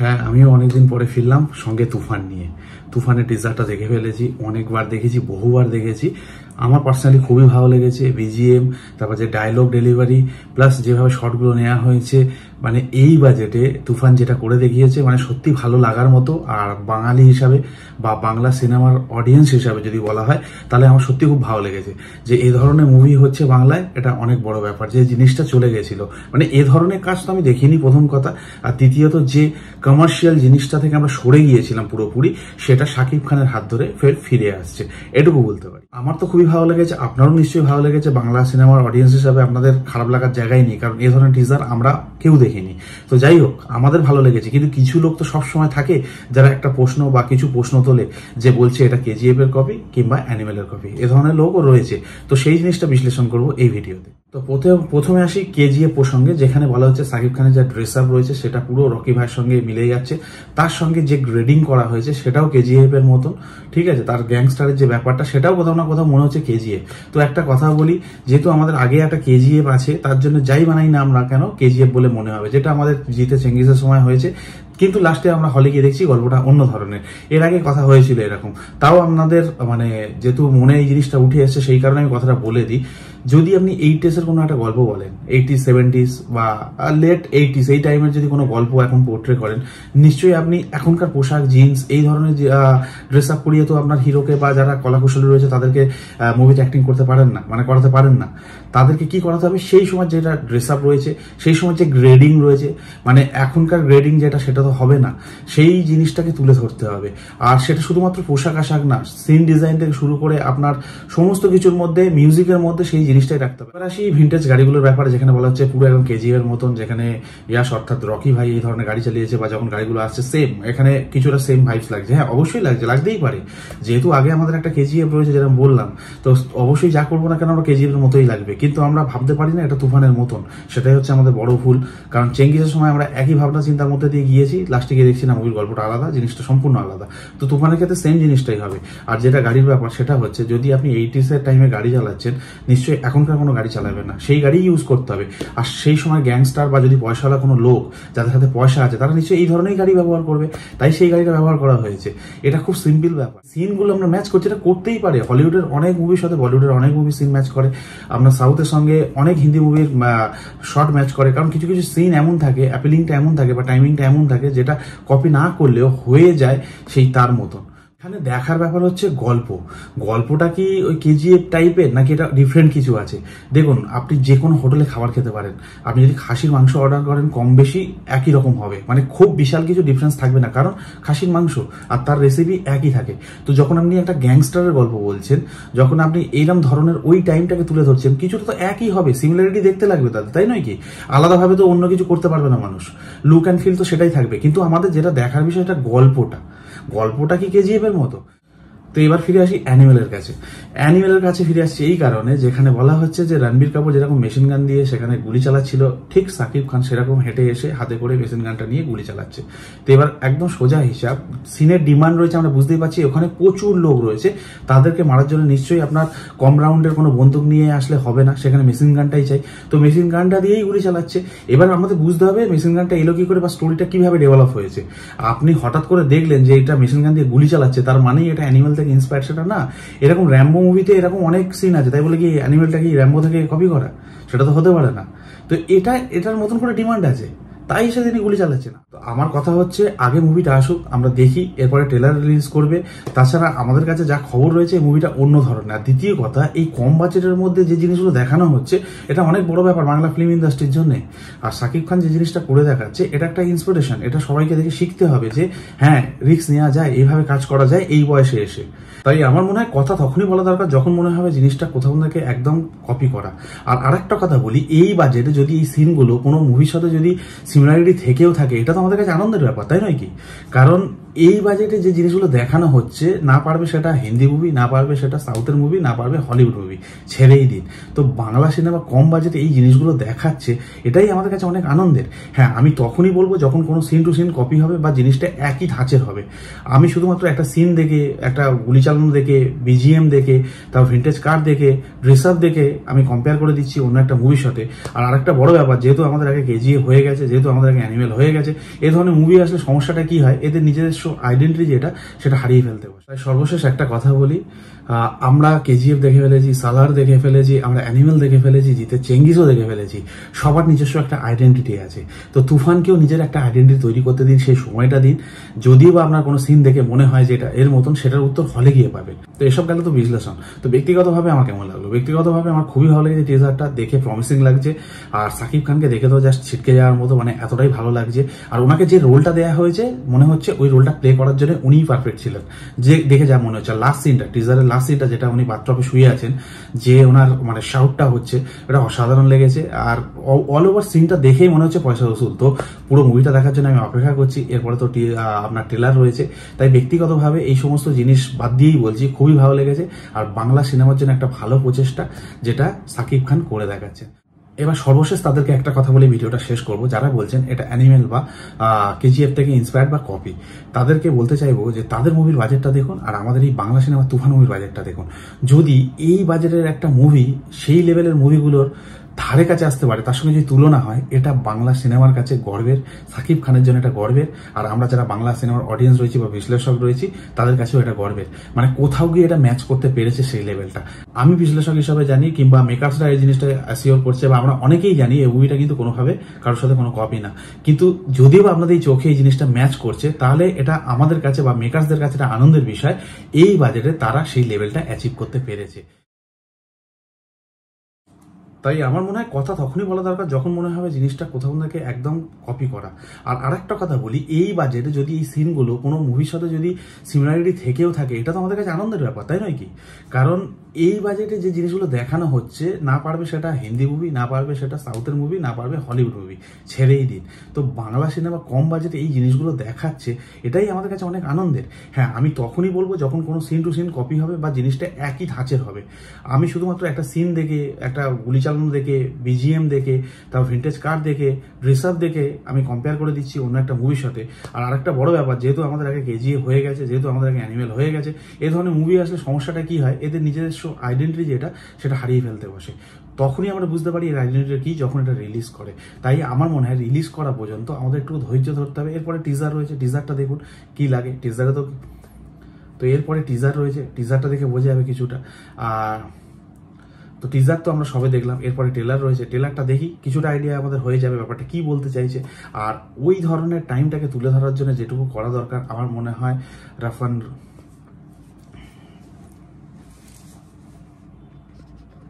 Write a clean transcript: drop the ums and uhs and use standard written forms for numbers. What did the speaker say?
হ্যাঁ, আমিও অনেকদিন পরে ফিরলাম সঙ্গে তুফান নিয়ে। তুফানের টিজারটা দেখে ফেলেছি, অনেকবার দেখেছি, বহুবার দেখেছি। আমার পার্সোনালি খুবই ভালো লেগেছে। বিজিএম, তারপর যে ডায়লগ ডেলিভারি, প্লাস যেভাবে শটগুলো নেওয়া হয়েছে, মানে এই বাজেটে তুফান যেটা করে দেখিয়েছে, মানে সত্যি ভালো লাগার মতো। আর বাঙালি হিসাবে বা বাংলা সিনেমার অডিয়েন্স হিসাবে যদি বলা হয়, তাহলে আমার সত্যি খুব ভালো লেগেছে যে এই ধরনের মুভি হচ্ছে বাংলায়। এটা অনেক বড় ব্যাপার যে জিনিসটা চলে গেছিল, মানে এ ধরনের কাজ তো আমি দেখিনি, প্রথম কথা। আর দ্বিতীয়ত যে কমার্শিয়াল জিনিসটা থেকে আমরা সরে গিয়েছিলাম পুরোপুরি, সেটা শাকিব খানের হাত ধরে ফের ফিরে আসছে, এটুকু বলতে পারি। আমার তো খুবই ভালো লেগেছে, আপনারও নিশ্চয়ই ভালো লেগেছে। বাংলা সিনেমার অডিয়েন্স হিসাবে আপনাদের খারাপ লাগার জায়গায় নেই, কারণ এই ধরনের টিজার আমরা কেউ দেখিনি। তো যাই হোক, আমাদের ভালো লেগেছে। কিন্তু কিছু লোক তো সবসময় থাকে যারা একটা প্রশ্ন বা কিছু প্রশ্ন তোলে, যে বলছে এটা কেজিএফ এর কপি কিংবা অ্যানিমেলের কপি। এ ধরনের লোকও রয়েছে। তো সেই জিনিসটা বিশ্লেষণ করব এই ভিডিওতে। তো প্রথমে আসি কেজিএফ প্রসঙ্গে, যেখানে বলা হচ্ছে শাকিব খানের যে ড্রেস আপ রয়েছে সেটা পুরো রকি ভাইয়ের সঙ্গে মিলে যাচ্ছে। তার সঙ্গে যে গ্রেডিং করা হয়েছে সেটাও কেজিএফ এর মতন, ঠিক আছে। তার গ্যাংস্টারের যে ব্যাপারটা সেটাও কোথাও না কোথাও মনে হচ্ছে কেজিএফ। তো একটা কথা বলি, যেহেতু আমাদের আগে একটা কেজিএফ আছে, তার জন্য যাই বানাই না আমরা কেন কেজিএফ বলে মনে হবে, যেটা আমাদের জিতে চেঙ্গিসের সময় হয়েছে। কিন্তু লাস্টে আমরা হলে গিয়ে দেখছি গল্পটা অন্য ধরনের। এর আগে কথা হয়েছিল এরকম। তাও আপনাদের মানে যেহেতু মনে এই জিনিসটা উঠে এসছে, সেই কারণে আমি কথাটা বলে দিই। যদি আপনি 80s এর কোনো একটা গল্প বলেন, 80s 70s বা লেট 80s, এই টাইমের যদি কোনো গল্প এখন পোর্ট্রে করেন, নিশ্চয়ই আপনি এখনকার পোশাক, জিন্স, এই ধরনের ড্রেস আপ করিয়ে তো আপনার হিরোকে বা যারা কলাকুশলী রয়েছে তাদেরকে মুভিতে অ্যাক্টিং করতে পারেন না, মানে করাতে পারেন না। তাদেরকে কি করাতে হবে, সেই সময় যেটা ড্রেস আপ রয়েছে, সেই সময় যে গ্রেডিং রয়েছে, মানে এখনকার গ্রেডিং যেটা, সেটা তো হবে না। সেই জিনিসটাকে তুলে ধরতে হবে। আর সেটা শুধুমাত্র পোশাক আশাক না, সিন ডিজাইন থেকে শুরু করে আপনার সমস্ত কিছুর মধ্যে, মিউজিকের মধ্যে সেই জিনিসটাই রাখতে হবে। এবার আসি ভিন্টেজ গাড়িগুলোর ব্যাপারে, যেখানে বলা হচ্ছে পুরো একদম কেজিএফ এর মতন, যেখানে ইয়াস অর্থাৎ রকি ভাই এই ধরনের গাড়ি চালিয়েছে, বা যখন গাড়িগুলো আসছে সেম, এখানে কিছুটা সেম ভাইবস লাগছে। হ্যাঁ, অবশ্যই লাগছে, লাগতেই পারে, যেহেতু আগে আমাদের একটা কেজিএফ রয়েছে, যেটা বললাম। তো অবশ্যই যা করবো না কেন আমরা কেজিএফ এর মতোই লাগবে, কিন্তু আমরা ভাবতে পারি না এটা তুফানের মতন। সেটাই হচ্ছে আমাদের বড় ভুল। কারণ চেঙ্গিসের সময় আমরা একই ভাবনা চিন্তার মধ্যে দিয়ে গিয়েছি, লাস্টে গিয়ে দেখছি না মুভির গল্পটা আলাদা, জিনিসটা সম্পূর্ণ আলাদা। তো তুফানের ক্ষেত্রে সেম জিনিসটাই হবে। আর যেটা গাড়ির ব্যাপার, সেটা হচ্ছে যদি আপনি 80s এর টাইমে গাড়ি চালাচ্ছেন, নিশ্চয়ই এখনকার কোনো গাড়ি চালাবেন না, সেই গাড়ি ইউজ করতে হবে। আর সেই সময় গ্যাংস্টার বা যদি পয়সাওয়ালা কোনো লোক, যাদের হাতে পয়সা আছে, তারা নিশ্চয়ই এই ধরনের গাড়ি ব্যবহার করবে। তাই সেই গাড়িটা ব্যবহার করা হয়েছে। এটা খুব সিম্পল ব্যাপার। সিনগুলো আমরা ম্যাচ করছি, এটা করতেই পারে। হলিউডের অনেক মুভির সাথে বলিউডের অনেক মুভি সিন ম্যাচ করে। আপনার সাউথের সঙ্গে অনেক হিন্দি মুভির শর্ট ম্যাচ করে, কারণ কিছু কিছু সিন এমন থাকে, অ্যাপিলিংটা এমন থাকে, বা টাইমিংটা এমন থাকে, যেটা কপি না করলেও হয়ে যায় সেই তার মতন। এখানে দেখার ব্যাপার হচ্ছে গল্পটা কি ওই কেজিএফ টাইপের, নাকি এটা ডিফারেন্ট কিছু আছে। দেখুন, আপনি যে কোনো হোটেলে খাবার খেতে পারেন, আপনি যদি খাসির মাংস অর্ডার করেন, কম বেশি একই রকম হবে, মানে খুব বিশাল কিছু ডিফারেন্স থাকবে না, কারণ খাসির মাংস আর তার রেসিপি একই থাকে। তো যখন আপনি একটা গ্যাংস্টারের গল্প বলছেন, যখন আপনি এইরকম ধরনের ওই টাইমটাকে তুলে ধরছেন, কিছুটা তো একই হবে, সিমিলারিটি দেখতে লাগবে তাদের, তাই নয় কি? আলাদাভাবে তো অন্য কিছু করতে পারবে না মানুষ, লুক অ্যান্ড ফিল তো সেটাই থাকবে। কিন্তু আমাদের যেটা দেখার বিষয়, এটা গল্পটা কি কেজিএফ এর মতো? তো এবার ফিরে আসি অ্যানিমেলের কাছে ফিরে আসছি এই কারণে, যেখানে বলা হচ্ছে যে রণবীর কাপুর যেরকম মেশিন গান দিয়ে সেখানে গুলি চালাচ্ছিল, ঠিক শাকিব খান সেরকম হেঁটে এসে হাতে করে মেশিন গানটা নিয়ে গুলি চালাচ্ছে। তো এবার একদম সোজা হিসাব, সিনের ডিমান্ড রয়েছে, আমরা বুঝতেই পারছি ওখানে প্রচুর লোক রয়েছে, তাদেরকে মারার জন্য নিশ্চয়ই আপনার কম রাউন্ডের কোনো বন্দুক নিয়ে আসলে হবে না, সেখানে মেশিন গানটাই চাই। তো মেশিন গানটা দিয়েই গুলি চালাচ্ছে। এবার আমাদের বুঝতে হবে মেশিন গানটা এলো কি করে, বা স্টোরিটা কিভাবে ডেভেলপ হয়েছে। আপনি হঠাৎ করে দেখলেন যে এটা মেশিন গান দিয়ে গুলি চালাচ্ছে, তার মানেই এটা অ্যানিমেল থেকে ইন্সপায়ার্ড, সেটা না। এরকম র্যাম্বো মুভিতে এরকম অনেক সিন আছে, তাই বলে কি অ্যানিমেলটা কি র্যাম্বো থেকে কপি করা? সেটা তো হতে পারে না। তো এটার মতন করে ডিমান্ড আছে, তাই সে তিনি গুলি চালাচ্ছে না। তো আমার কথা হচ্ছে, আগে মুভিটা আসুক, আমরা দেখি, এরপরে ট্রেলার রিলিজ করবে। তাছাড়া আমাদের কাছে যা খবর রয়েছে, এই মুভিটা অন্য ধরনের। আর দ্বিতীয় কথা, এই কম বাজেটের মধ্যে যে জিনিসগুলো দেখানো হচ্ছে, এটা অনেক বড় ব্যাপার বাংলা ফিল্ম ইন্ডাস্ট্রির জন্য। আর শাকিব খান যে জিনিসটা করে দেখাচ্ছে, এটা একটা ইন্সপিরেশন। এটা সবাইকে দেখে শিখতে হবে যে হ্যাঁ, রিস্ক নেওয়া যায়, এইভাবে কাজ করা যায় এই বয়সে এসে। তাই আমার মনে হয় কথা তখনই বলা দরকার, যখন মনে হবে জিনিসটা কোথাও থেকে একদম কপি করা। আর আরেকটা কথা বলি, এই বাজেটে যদি এই সিনগুলো কোনো মুভির সাথে যদি সিমিলারিটি থেকেও থাকে, এটা তো আমাদের কাছে আনন্দের ব্যাপার, তাই নয় কি? কারণ এই বাজেটে যে জিনিসগুলো দেখানো হচ্ছে, না পারবে সেটা হিন্দি মুভি, না পারবে সেটা সাউথের মুভি, না পারবে হলিউড মুভি, ছেড়েই দিন। তো বাংলা সিনেমা কম বাজেটে এই জিনিসগুলো দেখাচ্ছে, এটাই আমাদের কাছে অনেক আনন্দের। হ্যাঁ, আমি তখনই বলবো যখন কোনো সিন টু সিন কপি হবে, বা জিনিসটা একই ধাঁচের হবে। আমি শুধুমাত্র একটা সিন দেখে, একটা গুলি চালানো দেখে, বিজিএম দেখে, তার ভিন্টেজ কার দেখে, ড্রেস আপ দেখে আমি কম্পেয়ার করে দিচ্ছি অন্য একটা মুভির সাথে। আর আরেকটা বড় ব্যাপার, যেহেতু আমাদের আগে কেজিএফ হয়ে গেছে, যেহেতু আমাদের অ্যানিমেল হয়ে গেছে। এই ধরনের মুভি আসলে সমস্যাটা কি হয়, এদের নিজস্ব আইডেন্টিটি যেটা সেটা হারিয়ে ফেলতে বসে। তাই সর্বশেষ একটা কথা বলি, আমরা কেজিএফ দেখে ফেলেছি, সালার দেখে ফেলেছি, আমরা অ্যানিমেল দেখে ফেলেছি, জিতে চেঙ্গিসও দেখে ফেলেছি। সবার নিজস্ব একটা আইডেন্টিটি আছে। তো তুফানকেও নিজের একটা আইডেন্টিটি তৈরি করতে দিন, সেই সময়টা দিন। যদিও বা আপনার কোনো সিন দেখে মনে হয় যে এটা এর মতন, সেটার উত্তর হলে গিয়ে পাবেন। তো এসব গেল তো বিশ্লেষণ। তো ব্যক্তিগতভাবে আমার কেমন লাগলো, ব্যক্তিগতভাবে আমার খুবই ভালো লেগেছে। টিজারটা দেখে প্রমিসিং লাগছে। আর সাকিব খানকে দেখে তো জাস্ট ছিটকে যাওয়ার মতো, মানে এতটাই ভালো লাগছে। আর ওনাকে যে রোলটা দেওয়া হয়েছে মনে হচ্ছে ওই রোলটা প্লে করার জন্য উনিই পারফেক্ট ছিলেন। যে দেখে যা মনে হচ্ছে লাস্ট সিনটা, টিজারের লাস্ট সিনটা যেটা উনি বাথটবে শুয়ে আছেন, যে ওনার মানে শাউটটা হচ্ছে, এটা অসাধারণ লেগেছে। আর অল ওভার সিনটা দেখেই মনে হচ্ছে পয়সা উসুল। তো পুরো মুভিটা দেখার জন্য আমি অপেক্ষা করছি। এরপরে তো আপনার ট্রেলার রয়েছে। তাই ব্যক্তিগতভাবে এই সমস্ত জিনিস বাদ দিয়েই বলছি, খুবই ভালো লেগেছে। আর বাংলা সিনেমার জন্য একটা ভালো প্রচেষ্টা যেটা সাকিব খান করে দেখাচ্ছে। এবার সর্বশেষ তাদেরকে একটা কথা বলে ভিডিওটা শেষ করব, যারা বলছেন এটা অ্যানিমেল বা কেজিএফ থেকে ইন্সপায়ার্ড বা কপি, তাদেরকে বলতে চাইবো যে তাদের মুভির বাজেটটা দেখুন আর আমাদের এই বাংলা সিনেমা তুফান মুভির বাজেটটা দেখুন। যদি এই বাজেটের একটা মুভি সেই লেভেলের মুভিগুলোর ধারে কাছে আসতে পারে, তার সঙ্গে যদি তুলনা হয়, এটা বাংলা সিনেমার কাছে গর্বের, সাকিব খানের জন্য এটা গর্বের। আর আমরা যারা বাংলা সিনেমার অডিয়েন্স রয়েছি বা বিশ্লেষক রয়েছি, তাদের কাছেও এটা গর্বের। মানে কোথাও গিয়ে এটা ম্যাচ করতে পেরেছে সেই লেভেলটা। আমি বিশ্লেষক হিসাবে জানি, কিংবা মেকার্সরা এই জিনিসটা অ্যাসিওর করছে, বা আমরা অনেকেই জানি এই মুভিটা কিন্তু কোনোভাবে কারোর সাথে কোনো কপি না। কিন্তু যদিও আপনাদের এই চোখে এই জিনিসটা ম্যাচ করছে, তাহলে এটা আমাদের কাছে বা মেকার্সদের কাছে একটা আনন্দের বিষয়, এই বাজেটে তারা সেই লেভেলটা অ্যাচিভ করতে পেরেছে। তাই আমার মনে হয় কথা তখনই বলা দরকার যখন মনে হবে জিনিসটা কোথাও থেকে একদম কপি করা। আর আরেকটা কথা বলি, এই বাজেটে যদি এই সিনগুলো কোনো মুভির সাথে যদি সিমিলারিটি থেকেও থাকে, এটা তো আমাদের কাছে আনন্দের ব্যাপার, তাই নয় কি? কারণ এই বাজেটে যে জিনিসগুলো দেখানো হচ্ছে, না পারবে সেটা হিন্দি মুভি, না পারবে সেটা সাউথের মুভি, না পারবে হলিউড মুভি, ছেড়েই দিন। তো বাংলা সিনেমা কম বাজেটে এই জিনিসগুলো দেখাচ্ছে, এটাই আমাদের কাছে অনেক আনন্দের। হ্যাঁ, আমি তখনই বলবো যখন কোনো সিন টু সিন কপি হবে বা জিনিসটা একই ধাঁচের হবে। আমি শুধুমাত্র একটা সিন দেখে, একটা গুলি চালানো দেখে, বিজিএম দেখে, তারপর ভিন্টেজ কার দেখে, ড্রেস আপ দেখে আমি কম্পেয়ার করে দিচ্ছি অন্য একটা মুভির সাথে। আর আরেকটা বড় ব্যাপার, যেহেতু আমাদের আগে কেজিএফ হয়ে গেছে, যেহেতু আমাদের আগে অ্যানিমেল হয়ে গেছে, এই ধরনের মুভি আসলে সমস্যাটা কি হয়, এদের নিজস্ব আইডেন্টিটি যেটা সেটা হারিয়ে ফেলতে বসে। তখনই আমরা বুঝতে পারি এর আইডেন্টিটি কি, যখন এটা রিলিজ করে। তাই আমার মনে হয় রিলিজ করা পর্যন্ত আমাদের একটু ধৈর্য ধরতে হবে। এরপরে টিজার রয়েছে, টিজারটা দেখুন কি লাগে। টিজারে তো এরপরে টিজার রয়েছে, টিজারটা দেখে বোঝা যাবে কিছুটা। তো টিজার তো আমরা সবে দেখলাম, এরপরে ট্রেলার রয়েছে, ট্রেলারটা দেখি কিছুটা আইডিয়া আমাদের হয়ে যাবে ব্যাপারটা কি বলতে চাইছে। আর ওই ধরনের টাইমটাকে তুলে ধরার জন্য যেটুকু করা দরকার, আমার মনে হয় রাফান